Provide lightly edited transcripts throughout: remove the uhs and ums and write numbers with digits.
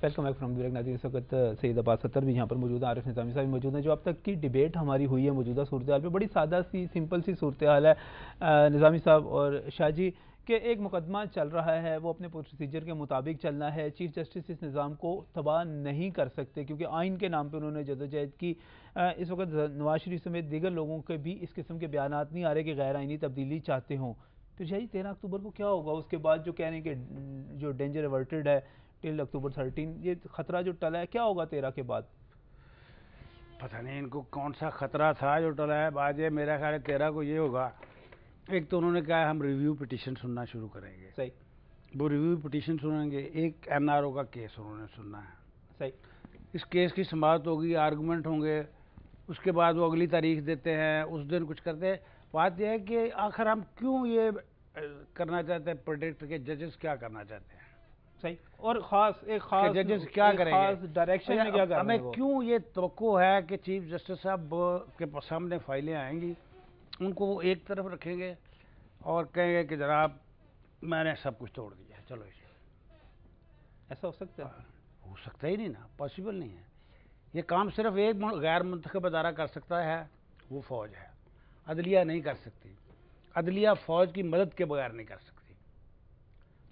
Welcome back from direct ناظرین. اس وقت سید عباس ستر بھی یہاں پر موجود ہیں, عارف نظامی صاحب بھی موجود ہیں. جو اب تک کی ڈیبیٹ ہماری ہوئی ہے موجودہ صورتحال پہ, بڑی سادہ سی سمپل سی صورتحال ہے نظامی صاحب اور شاہ جی, کہ ایک مقدمہ چل رہا ہے, وہ اپنے پروسیجر کے مطابق چلنا ہے. چیف جسٹس اس نظام کو تباہ نہیں کر سکتے کیونکہ آئین کے نام پہ انہوں نے جدوجہد کی. اس وقت نواز شریف سمیت دیگر لوگوں کے بھی اس قسم کے بیانات نہیں آ رہے کہ غیر آئینی تبدیلی چاہتے ہوں. پھر شاہ جی 13 اکتوبر کو کیا ہوگا؟ اس کے بعد جو کہہ رہے ہیں کہ جو ڈینجر ایورٹڈ ہے ٹل اکتوبر 13, یہ خطرہ جو ٹلا ہے, کیا ہوگا 13 کے بعد؟ پتہ نہیں ان کو کون سا خطرہ تھا جو ٹلا ہے. بعد یہ میرا خیال ہے 13 کو یہ ہوگا, ایک تو انہوں نے کہا ہے ہم ریویو پٹیشن سننا شروع کریں گے. صحیح. وہ ریویو پٹیشن سنیں گے. ایک این آر او کا کیس انہوں نے سننا ہے. صحیح. اس کیس کی سماعت ہوگی, آرگومنٹ ہوں گے, اس کے بعد وہ اگلی تاریخ دیتے ہیں, اس دن کچھ کرتے ہیں. بات یہ ہے کہ آخر ہم کیوں یہ کرنا چاہتے ہیں پروڈکٹ کے ججز کیا کرنا چاہتے ہیں. صحیح. اور خاص ایک خاص ججز کیا کریں گے, خاص ڈائریکشن میں کیا کریں گے, ہمیں کیوں یہ توقع ہے کہ چیف جسٹس صاحب کے سامنے فائلیں آئیں گی, ان کو وہ ایک طرف رکھیں گے اور کہیں گے کہ جناب میں نے سب کچھ توڑ دیا, چلو اسے. ایسا ہو سکتا ہے؟ ہو سکتا ہی نہیں نا, پاسبل نہیں ہے. یہ کام صرف ایک غیر منتخب ادارہ کر سکتا ہے, وہ فوج ہے. عدلیہ نہیں کر سکتی. عدلیہ فوج کی مدد کے بغیر نہیں کر سکتی.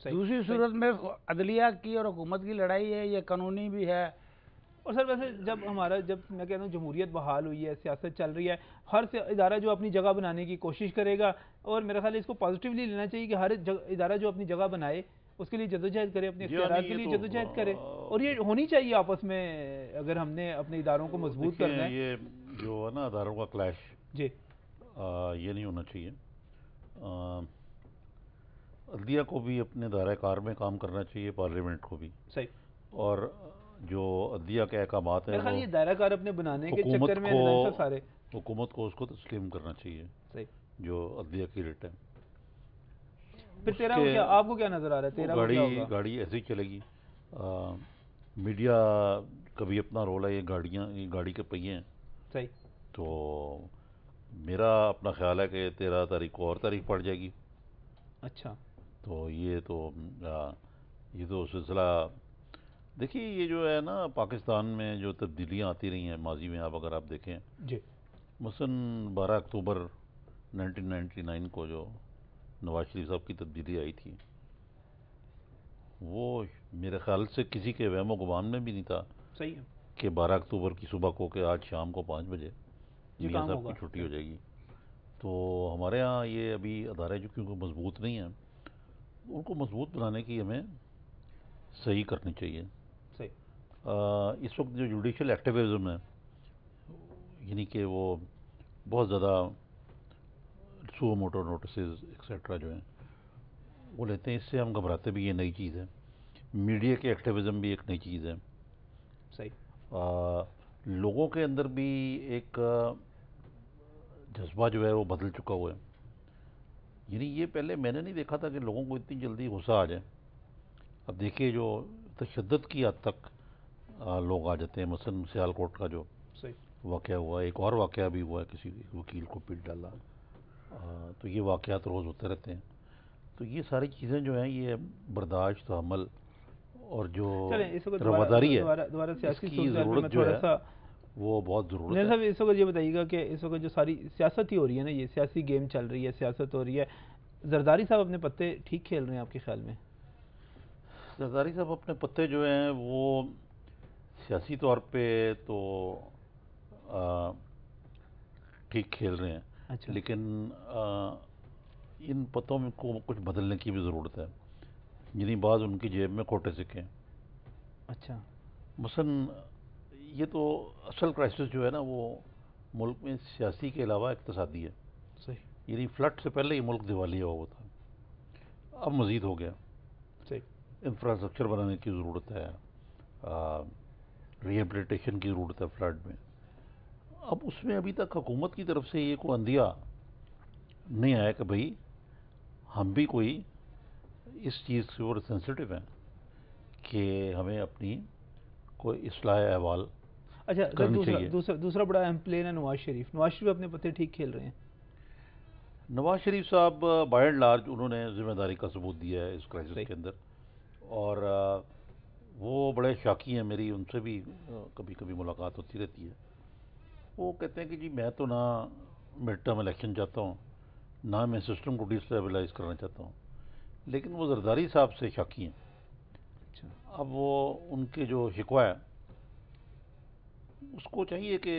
دوسری صورت میں عدلیہ کی اور حکومت کی لڑائی ہے, یہ قانونی بھی ہے. اور سر ویسے جب میں کہتا ہوں جمہوریت بحال ہوئی ہے, سیاست چل رہی ہے, ہر ادارہ جو اپنی جگہ بنانے کی کوشش کرے گا, اور میرا خیال ہے اس کو پازیٹیولی لینا چاہیے کہ ہر ادارہ جو اپنی جگہ بنائے اس کے لیے جدوجہد کرے, اپنے اختیارات کے لیے جدوجہد کرے, اور یہ ہونی چاہیے آپس میں اگر ہم نے اپنے اداروں کو مضبوط کرنا ہے. یہ جو ہے نا اداروں کا کلیش, جی یہ نہیں ہونا چاہیے. عدلیہ کو بھی اپنے دائرہ کار میں کام کرنا چاہیے, پارلیمنٹ کو بھی. صحیح. اور جو عدلیہ کے احکامات ہیں یہ دائرہ کار اپنے بنانے کے چکر میں سارے حکومت کو اس کو تسلیم کرنا چاہیے. صحیح. جو عدلیہ کی ریٹ ہے. پھر 13 آپ کو کیا نظر آ رہا ہے 13 کو کیا ہوگا؟ گاڑی ایسے ہی چلے گی. میڈیا کا بھی اپنا رول ہے, یہ گاڑی کے پہیے ہیں. صحیح. تو میرا اپنا خیال ہے کہ 13 تاریخ کو اور تاریخ پڑ جائے گی. اچھا. تو یہ تو سلسلہ دیکھیے, یہ جو ہے نا پاکستان میں جو تبدیلیاں آتی رہی ہیں ماضی میں, اگر آپ دیکھیں جی, مثلاً 12 اکتوبر 1999 کو جو نواز شریف صاحب کی تبدیلی آئی تھی, وہ میرے خیال سے کسی کے وہم و گمان میں بھی نہیں تھا. صحیح ہے کہ 12 اکتوبر کی صبح کو کہ آج شام کو 5 بجے میاں صاحب کی چھٹی ہو جائے گی. تو ہمارے ہاں یہ ابھی ادارے جو کیونکہ مضبوط نہیں ہیں, ان کو مضبوط بنانے کی ہمیں صحیح کرنی چاہیے. صحیح. اس وقت جو جوڈیشل ایکٹیویزم ہے, یعنی کہ وہ بہت زیادہ سو موٹو نوٹسز ایکسیٹرا جو ہیں وہ لیتے ہیں, اس سے ہم گھبراتے بھی, یہ نئی چیز ہے. میڈیا کے ایکٹیویزم بھی ایک نئی چیز ہے. صحیح. لوگوں کے اندر بھی ایک جذبہ جو ہے وہ بدل چکا ہوا ہے. یعنی یہ پہلے میں نے نہیں دیکھا تھا کہ لوگوں کو اتنی جلدی غصہ آ جائے. اب دیکھیے جو تشدد کی حد تک لوگ آ جاتے ہیں. مثلاً سیالکوٹ کا جو واقعہ ہوا, ایک اور واقعہ بھی ہوا ہے, کسی وکیل کو پیٹ ڈالا. تو یہ واقعات روز ہوتے رہتے ہیں. تو یہ ساری چیزیں جو ہیں یہ برداشت, عمل اور جو رواداری ہے, اس کی ضرورت جو ہے وہ بہت ضرورت ہے. صاحب اس وقت یہ بتائیے گا کہ اس وقت جو ساری سیاست ہی ہو رہی ہے نا, یہ سیاسی گیم چل رہی ہے, سیاست ہو رہی ہے, زرداری صاحب اپنے پتے ٹھیک کھیل رہے ہیں آپ کے خیال میں؟ زرداری صاحب اپنے پتے جو ہیں وہ سیاسی طور پہ تو ٹھیک کھیل رہے ہیں. اچھا. لیکن ان پتوں میں کو کچھ بدلنے کی بھی ضرورت ہے. یعنی بعض ان کی جیب میں کھوٹے سکے ہیں. اچھا. مثلاً یہ تو اصل کرائسس جو ہے نا وہ ملک میں سیاسی کے علاوہ اقتصادی ہے. صحیح. یعنی فلڈ سے پہلے ہی ملک دیوالیہ ہوا تھا, اب مزید ہو گیا. صحیح. انفراسٹرکچر بنانے کی ضرورت ہے, ریہیبلیٹیشن کی ضرورت ہے فلڈ میں. اب اس میں ابھی تک حکومت کی طرف سے یہ کوئی اندیا نہیں آیا کہ بھئی ہم بھی کوئی اس چیز سے اور سینسٹیو ہیں کہ ہمیں اپنی کوئی اصلاح احوال کرنی چاہیے. دوسرا بڑا اہم پلیئر ہے نواز شریف. نواز شریف اپنے پتے ٹھیک کھیل رہے ہیں؟ نواز شریف صاحب بائی اینڈ لارج انہوں نے ذمہ داری کا ثبوت دیا ہے اس کرائسس کے اندر, اور وہ بڑے شاکی ہیں، میری ان سے بھی کبھی کبھی ملاقات ہوتی رہتی ہے. وہ کہتے ہیں کہ جی میں تو نہ مڈ ٹرم الیکشن چاہتا ہوں، نہ میں سسٹم کو ڈیسٹیبلائز کرنا چاہتا ہوں، لیکن وہ زرداری صاحب سے شاکی ہیں. اچھا. اب وہ ان کے جو شکوہ ہے اس کو چاہیے کہ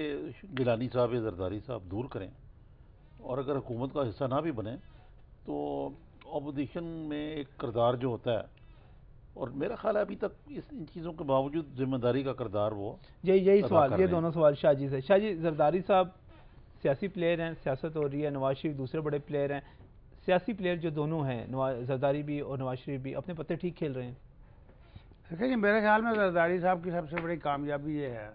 گیلانی صاحب یا زرداری صاحب دور کریں، اور اگر حکومت کا حصہ نہ بھی بنے تو اپوزیشن میں ایک کردار جو ہوتا ہے، اور میرا خیال ہے ابھی تک ان چیزوں کے باوجود ذمہ داری کا کردار وہ یہی ادا سوال، کر یہ رہے ہیں. دونوں سوال شاہ جی سے. شاہ جی، زرداری صاحب سیاسی پلیئر ہیں، سیاست ہو رہی ہے، نواز شریف دوسرے بڑے پلیئر ہیں. سیاسی پلیئر جو دونوں ہیں، زرداری بھی اور نواز شریف بھی، اپنے پتے ٹھیک کھیل رہے ہیں؟ دیکھیں جی، میرے خیال میں زرداری صاحب کی سب سے بڑی کامیابی یہ ہے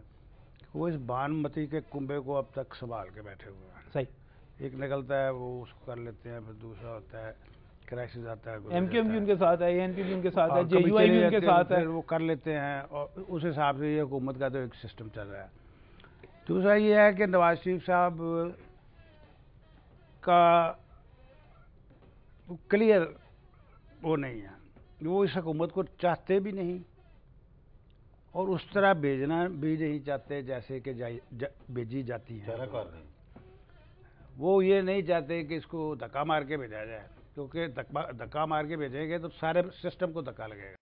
کہ وہ اس بانمتی کے کنبے کو اب تک سنبھال کے بیٹھے ہوئے ہیں. صحیح. ایک نکلتا ہے وہ اس کو کر لیتے ہیں، پھر دوسرا ہوتا ہے کرائسس آتا ہے، ایم کیو ایم بھی ان کے ساتھ ہے، این پی بھی ان کے ساتھ ہے، جے یو کبھی آئی چلے بھی ان کے جاتے ہیں، ساتھ ہے. پھر وہ کر لیتے ہیں، اور اس حساب سے یہ حکومت کا تو ایک سسٹم چل رہا ہے. دوسرا یہ ہے کہ نواز شریف صاحب کا کلیئر وہ نہیں ہے، وہ اس حکومت کو چاہتے بھی نہیں اور اس طرح بھیجنا بھی نہیں چاہتے جیسے کہ بھیجی جاتی ہیں. وہ یہ نہیں چاہتے کہ اس کو دھکا مار کے بھیجا جائے، کیونکہ دھکا مار کے بھیجیں گے تو سارے سسٹم کو دھکا لگے گا.